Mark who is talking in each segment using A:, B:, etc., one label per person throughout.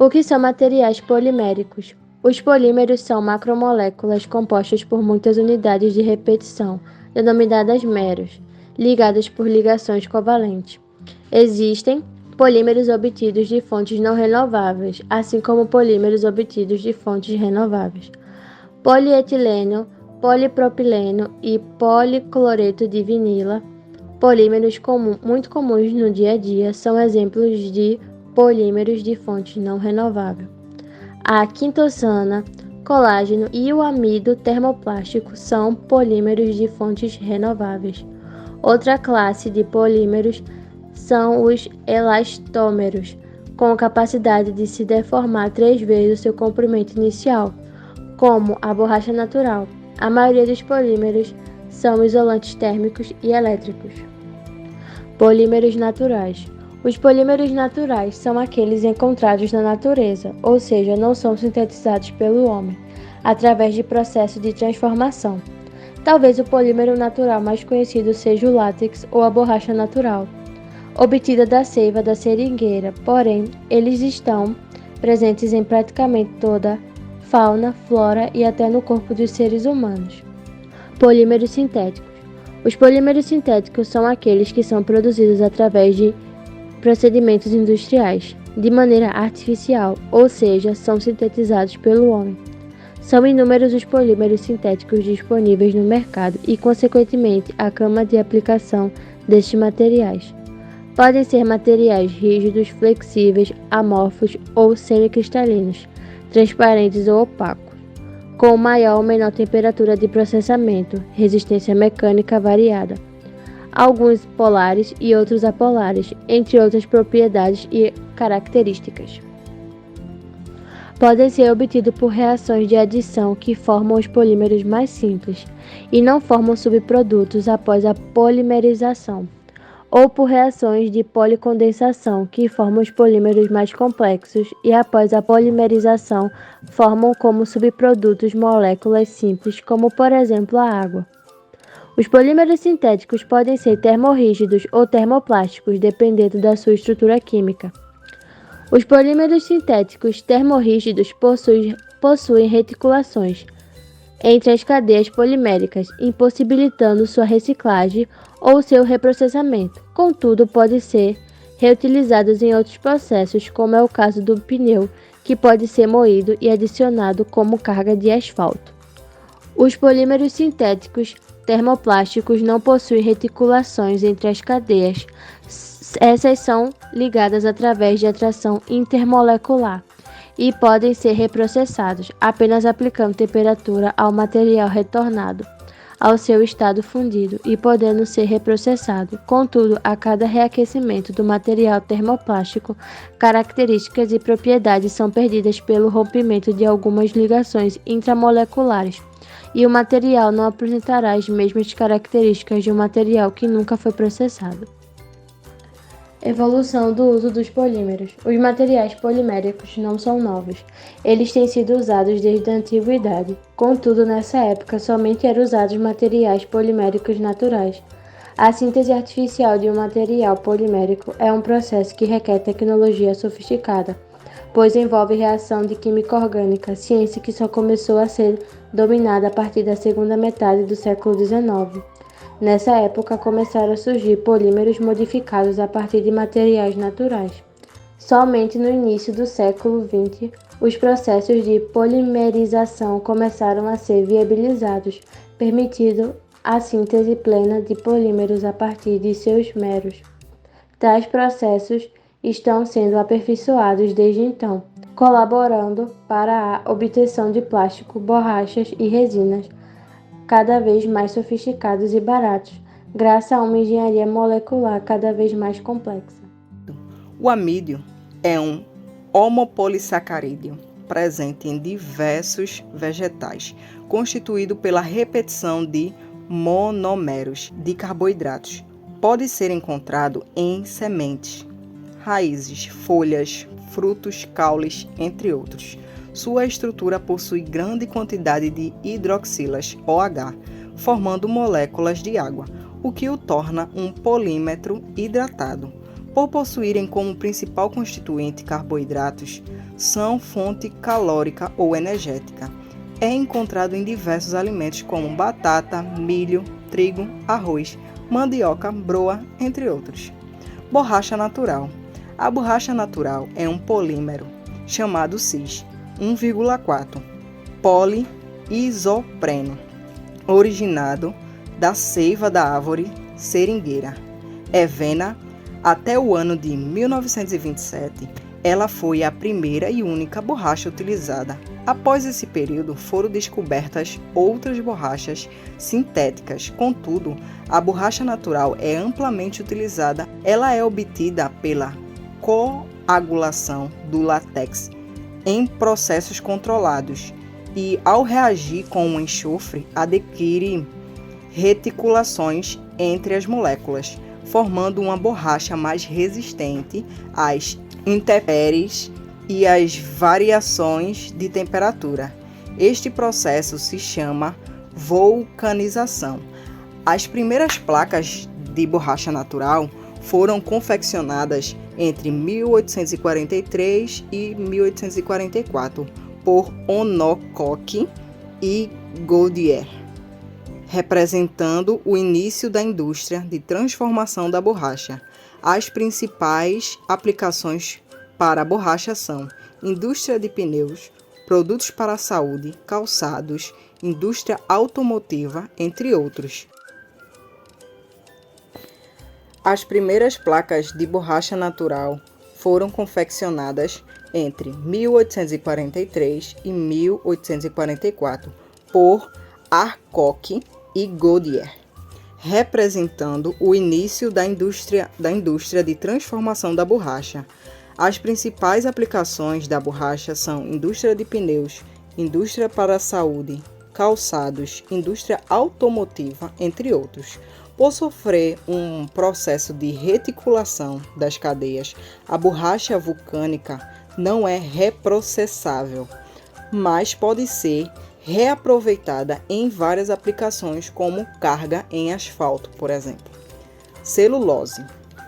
A: O que são materiais poliméricos? Os polímeros são macromoléculas compostas por muitas unidades de repetição, denominadas meros, ligadas por ligações covalentes. Existem polímeros obtidos de fontes não renováveis, assim como polímeros obtidos de fontes renováveis. Polietileno, polipropileno e policloreto de vinila, polímeros muito comuns no dia a dia, são exemplos de polímeros de fonte não renovável. A quintosana, colágeno e o amido termoplástico são polímeros de fontes renováveis. Outra classe de polímeros são os elastômeros, com capacidade de se deformar 3 vezes o seu comprimento inicial, como a borracha natural. A maioria dos polímeros são isolantes térmicos e elétricos. Polímeros naturais. Os polímeros naturais são aqueles encontrados na natureza, ou seja, não são sintetizados pelo homem, através de processo de transformação. Talvez o polímero natural mais conhecido seja o látex ou a borracha natural, obtida da seiva da seringueira, porém, eles estão presentes em praticamente toda fauna, flora e até no corpo dos seres humanos. Polímeros sintéticos. Os polímeros sintéticos são aqueles que são produzidos através de procedimentos industriais, de maneira artificial, ou seja, são sintetizados pelo homem. São inúmeros os polímeros sintéticos disponíveis no mercado e, consequentemente, a gama de aplicação destes materiais. Podem ser materiais rígidos, flexíveis, amorfos ou semicristalinos, transparentes ou opacos, com maior ou menor temperatura de processamento, resistência mecânica variada, alguns polares e outros apolares, entre outras propriedades e características. Podem ser obtidos por reações de adição que formam os polímeros mais simples e não formam subprodutos após a polimerização, ou por reações de policondensação que formam os polímeros mais complexos e após a polimerização formam como subprodutos moléculas simples, como por exemplo a água. Os polímeros sintéticos podem ser termorrígidos ou termoplásticos, dependendo da sua estrutura química. Os polímeros sintéticos termorrígidos possuem reticulações entre as cadeias poliméricas, impossibilitando sua reciclagem ou seu reprocessamento. Contudo, podem ser reutilizados em outros processos, como é o caso do pneu, que pode ser moído e adicionado como carga de asfalto. Os polímeros sintéticos termoplásticos não possuem reticulações entre as cadeias. Essas são ligadas através de atração intermolecular e podem ser reprocessados, apenas aplicando temperatura ao material retornado ao seu estado fundido e podendo ser reprocessado. Contudo, a cada reaquecimento do material termoplástico, características e propriedades são perdidas pelo rompimento de algumas ligações intramoleculares, e o material não apresentará as mesmas características de um material que nunca foi processado. Evolução do uso dos polímeros. Os materiais poliméricos não são novos. Eles têm sido usados desde a antiguidade. Contudo, nessa época, somente eram usados materiais poliméricos naturais. A síntese artificial de um material polimérico é um processo que requer tecnologia sofisticada, pois envolve reação de química orgânica, ciência que só começou a ser dominada a partir da segunda metade do século XIX. Nessa época, começaram a surgir polímeros modificados a partir de materiais naturais. Somente no início do século XX, os processos de polimerização começaram a ser viabilizados, permitindo a síntese plena de polímeros a partir de seus meros. Tais processos estão sendo aperfeiçoados desde então, colaborando para a obtenção de plástico, borrachas e resinas cada vez mais sofisticados e baratos, graças a uma engenharia molecular cada vez mais complexa.
B: O amídio é um homopolissacarídeo presente em diversos vegetais, constituído pela repetição de monômeros de carboidratos. Pode ser encontrado em sementes, raízes, folhas, frutos, caules, entre outros. Sua estrutura possui grande quantidade de hidroxilas OH, formando moléculas de água, o que o torna um polímero hidratado. Por possuírem como principal constituinte carboidratos, são fonte calórica ou energética. É encontrado em diversos alimentos como batata, milho, trigo, arroz, mandioca, broa, entre outros. Borracha natural. A borracha natural é um polímero chamado cis 1,4 poliisopreno, originado da seiva da árvore seringueira. Evena, até o ano de 1927, ela foi a primeira e única borracha utilizada. Após esse período, foram descobertas outras borrachas sintéticas. Contudo, a borracha natural é amplamente utilizada. Ela é obtida pela coagulação do látex em processos controlados e, ao reagir com o enxofre, adquire reticulações entre as moléculas, formando uma borracha mais resistente às intempéries e às variações de temperatura. Este processo se chama vulcanização. As primeiras placas de borracha natural foram confeccionadas entre 1843 e 1844 por Onokok e Goodyear, representando o início da indústria de transformação da borracha. As principais aplicações para a borracha são indústria de pneus, produtos para a saúde, calçados, indústria automotiva, entre outros. As primeiras placas de borracha natural foram confeccionadas entre 1843 e 1844 por Arcock e Goodyear, representando o início da indústria de transformação da borracha. As principais aplicações da borracha são indústria de pneus, indústria para a saúde, calçados, indústria automotiva, entre outros. Por sofrer um processo de reticulação das cadeias, a borracha vulcânica não é reprocessável, mas pode ser reaproveitada em várias aplicações, como carga em asfalto, por exemplo. Celulose.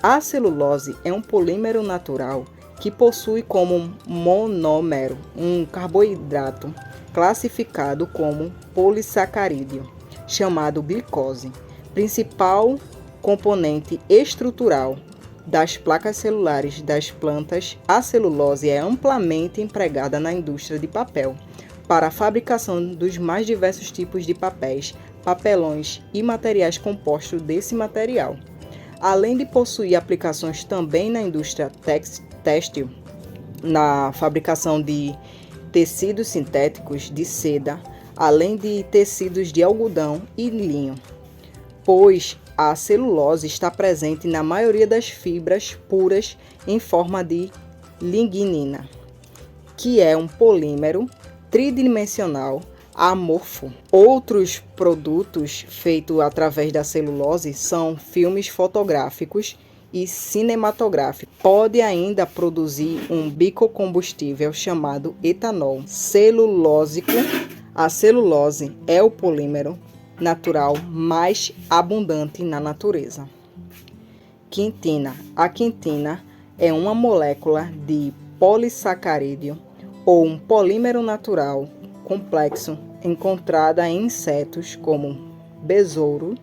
B: A celulose é um polímero natural que possui como monômero um carboidrato classificado como polissacarídeo, chamado glicose. Principal componente estrutural das placas celulares das plantas, a celulose é amplamente empregada na indústria de papel, para a fabricação dos mais diversos tipos de papéis, papelões e materiais compostos desse material. Além de possuir aplicações também na indústria têxtil, na fabricação de tecidos sintéticos de seda, além de tecidos de algodão e linho, pois a celulose está presente na maioria das fibras puras em forma de lignina, que é um polímero tridimensional amorfo. Outros produtos feitos através da celulose são filmes fotográficos e cinematográficos. Pode ainda produzir um biocombustível chamado etanol celulósico. A celulose é o polímero natural mais abundante na natureza. Quitina. A quitina é uma molécula de polissacarídeo ou um polímero natural complexo encontrada em insetos como besouro,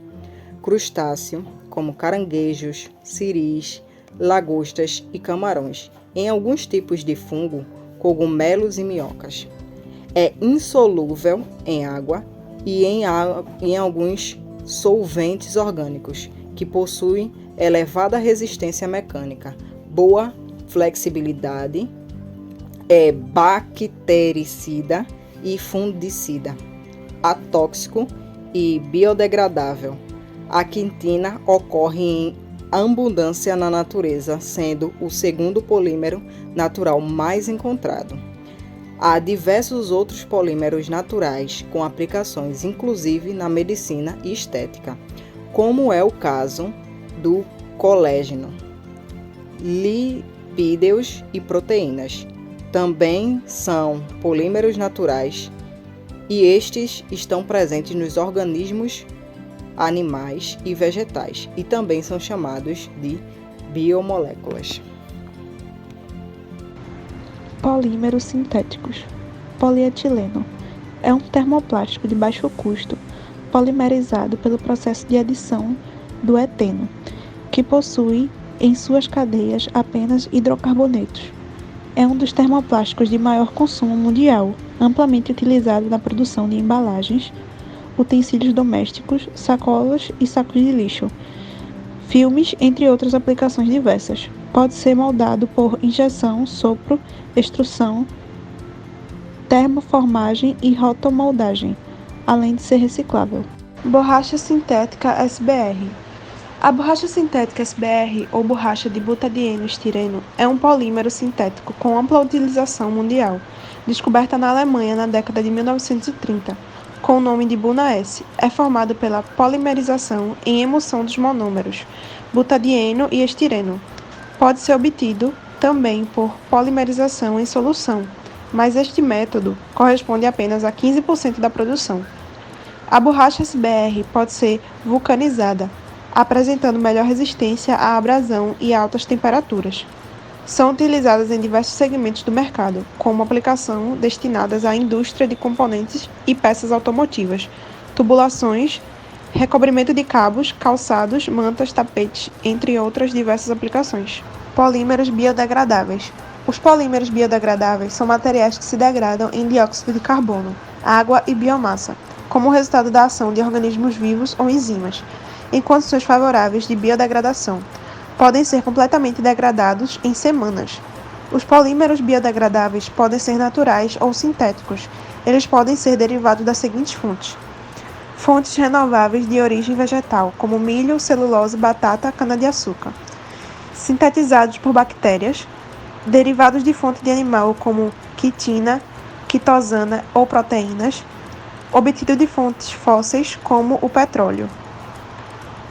B: crustáceo, como caranguejos, siris, lagostas e camarões, em alguns tipos de fungo, cogumelos e minhocas. É insolúvel em água e em alguns solventes orgânicos, que possuem elevada resistência mecânica, boa flexibilidade, é bactericida e fungicida, atóxico e biodegradável. A quitina ocorre em abundância na natureza, sendo o segundo polímero natural mais encontrado. Há diversos outros polímeros naturais com aplicações, inclusive na medicina e estética, como é o caso do colágeno, lipídeos e proteínas. Também são polímeros naturais e estes estão presentes nos organismos animais e vegetais e também são chamados de biomoléculas.
C: Polímeros sintéticos. Polietileno é um termoplástico de baixo custo polimerizado pelo processo de adição do eteno, que possui em suas cadeias apenas hidrocarbonetos. É um dos termoplásticos de maior consumo mundial, amplamente utilizado na produção de embalagens, utensílios domésticos, sacolas e sacos de lixo, filmes, entre outras aplicações diversas. Pode ser moldado por injeção, sopro, extrusão, termoformagem e rotomoldagem, além de ser reciclável. Borracha sintética SBR. A borracha sintética SBR, ou borracha de butadieno-estireno, é um polímero sintético com ampla utilização mundial, descoberta na Alemanha na década de 1930, com o nome de Buna-S. É formado pela polimerização em emulsão dos monômeros, butadieno e estireno. Pode ser obtido também por polimerização em solução, mas este método corresponde apenas a 15% da produção. A borracha SBR pode ser vulcanizada, apresentando melhor resistência à abrasão e altas temperaturas. São utilizadas em diversos segmentos do mercado, como aplicação destinadas à indústria de componentes e peças automotivas, tubulações, recobrimento de cabos, calçados, mantas, tapetes, entre outras diversas aplicações. Polímeros biodegradáveis. Os polímeros biodegradáveis são materiais que se degradam em dióxido de carbono, água e biomassa, como resultado da ação de organismos vivos ou enzimas, em condições favoráveis de biodegradação. Podem ser completamente degradados em semanas. Os polímeros biodegradáveis podem ser naturais ou sintéticos. Eles podem ser derivados das seguintes fontes: fontes renováveis de origem vegetal, como milho, celulose, batata, cana-de-açúcar. Sintetizados por bactérias. Derivados de fonte de animal, como quitina, quitosana ou proteínas. Obtido de fontes fósseis, como o petróleo.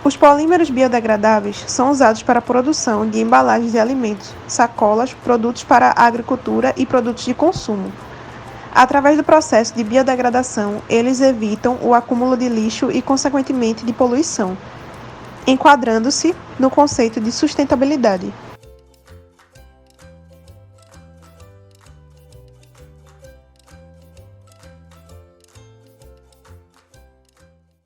C: Os polímeros biodegradáveis são usados para a produção de embalagens de alimentos, sacolas, produtos para a agricultura e produtos de consumo. Através do processo de biodegradação, eles evitam o acúmulo de lixo e, consequentemente, de poluição, enquadrando-se no conceito de sustentabilidade.